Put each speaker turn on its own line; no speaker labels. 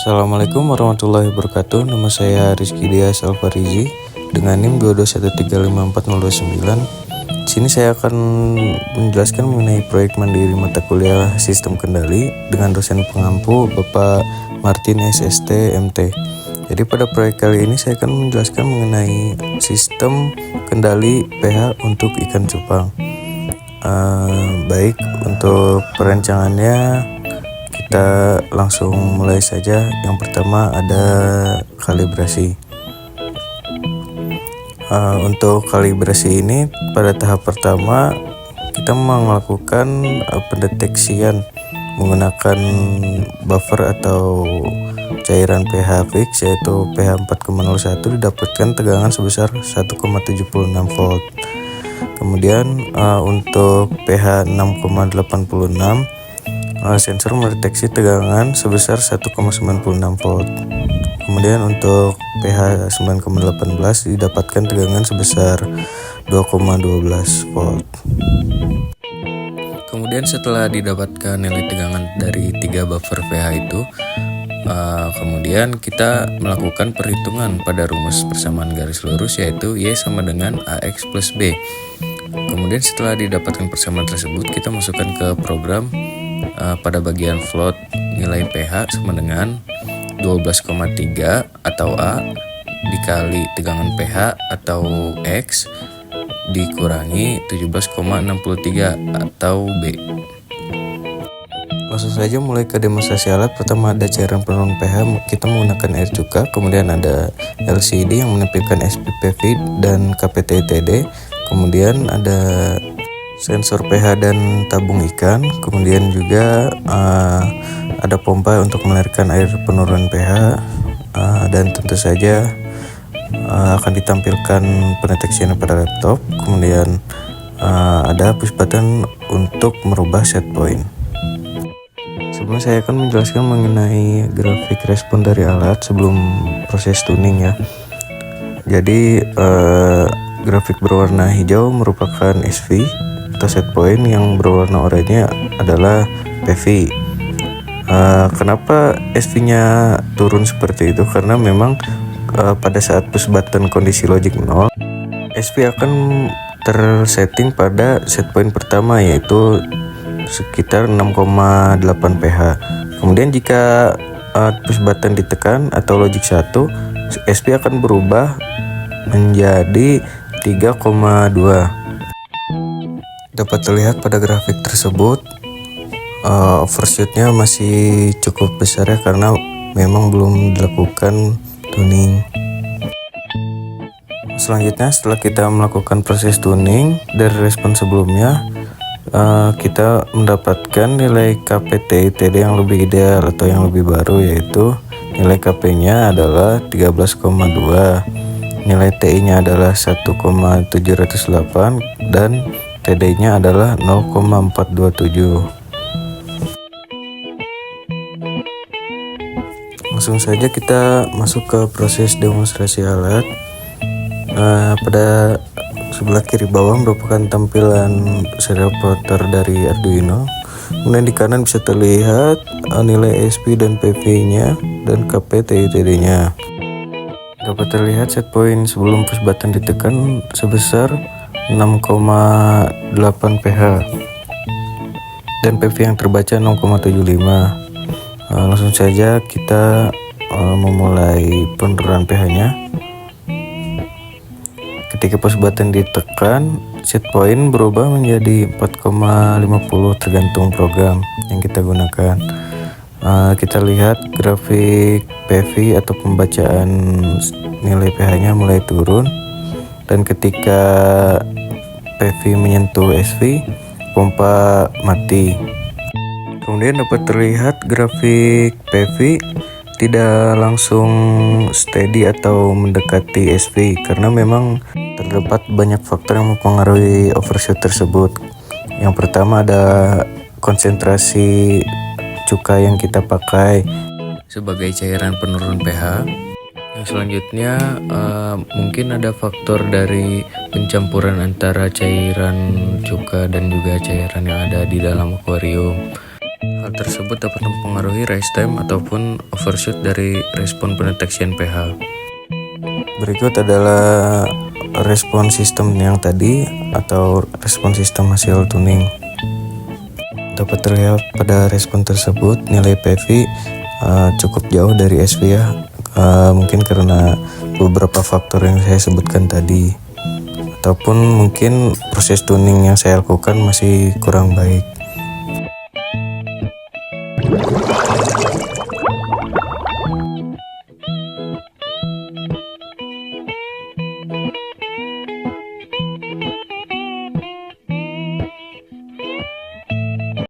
Assalamualaikum warahmatullahi wabarakatuh. Nama saya Rizky Dias Alfarizi dengan NIM 221354029. Di sini saya akan menjelaskan mengenai proyek mandiri mata kuliah Sistem Kendali dengan dosen pengampu Bapak Martin SST MT. Jadi pada proyek kali ini saya akan menjelaskan mengenai sistem kendali pH untuk ikan cupang. Baik, untuk perancangannya kita langsung mulai saja. Yang pertama ada kalibrasi. Untuk kalibrasi ini pada tahap pertama kita melakukan pendeteksian menggunakan buffer atau cairan pH fix yaitu pH 4,01 didapatkan tegangan sebesar 1,76 volt. Kemudian untuk pH 6,86 sensor mendeteksi tegangan sebesar 1,96 volt. Kemudian untuk pH 9,18 didapatkan tegangan sebesar 2,12 volt. Kemudian setelah didapatkan nilai tegangan dari 3 buffer pH itu, kemudian kita melakukan perhitungan pada rumus persamaan garis lurus yaitu Y sama dengan AX plus B. Kemudian setelah didapatkan persamaan tersebut, kita masukkan ke program. Pada bagian float nilai pH sama dengan 12,3 atau A dikali tegangan pH atau X dikurangi 17,63 atau B. Langsung saja mulai ke demonstrasi alat. Pertama ada cairan penurun pH, kita menggunakan air cuka. Kemudian ada LCD yang menampilkan SPPV dan KPTTD. Kemudian ada sensor pH dan tabung ikan. Kemudian juga ada pompa untuk mengalirkan air penurun pH, dan tentu saja akan ditampilkan pendeteksian pada laptop. Kemudian ada push button untuk merubah set point. Sebelumnya saya akan menjelaskan mengenai grafik respon dari alat sebelum proses tuning ya. Jadi grafik berwarna hijau merupakan SV atau set point, yang berwarna oranye adalah PV. Kenapa SV-nya turun seperti itu? Karena memang pada saat push button kondisi logic 0, SV akan tersetting pada set point pertama yaitu sekitar 6,8 pH. Kemudian jika push button ditekan atau logic 1, SV akan berubah menjadi 3,2. Dapat terlihat pada grafik tersebut overshootnya masih cukup besar ya, karena memang belum dilakukan tuning. Selanjutnya setelah kita melakukan proses tuning dari respon sebelumnya, kita mendapatkan nilai KPTTD yang lebih ideal atau yang lebih baru, yaitu nilai KP-nya adalah 13,2, nilai TI-nya adalah 1,708 dan TD-nya adalah 0,427. Langsung saja kita masuk ke proses demonstrasi alat. Pada sebelah kiri bawah merupakan tampilan serial plotter dari Arduino. Kemudian di kanan bisa terlihat nilai SP dan PV-nya dan KP-TD-nya. Dapat terlihat set point sebelum push button ditekan sebesar 6,8 pH dan PV yang terbaca 0,75. Langsung saja kita memulai penurunan pH-nya. Ketika push button ditekan, set point berubah menjadi 4,50 tergantung program yang kita gunakan. Kita lihat grafik PV atau pembacaan nilai pH-nya mulai turun, dan ketika PV menyentuh SV, pompa mati. Kemudian dapat terlihat grafik PV tidak langsung steady atau mendekati SV karena memang terdapat banyak faktor yang mempengaruhi overshoot tersebut. Yang pertama ada konsentrasi cuka yang kita pakai sebagai cairan penurun pH. Yang selanjutnya mungkin ada faktor dari pencampuran antara cairan cuka dan juga cairan yang ada di dalam akuarium. Hal tersebut dapat mempengaruhi rise time ataupun overshoot dari respon pendeteksian pH. Berikut adalah respon sistem yang tadi atau respon sistem hasil tuning. Dapat terlihat pada respon tersebut nilai PV cukup jauh dari SV ya, mungkin karena beberapa faktor yang saya sebutkan tadi, ataupun mungkin proses tuning yang saya lakukan masih kurang baik.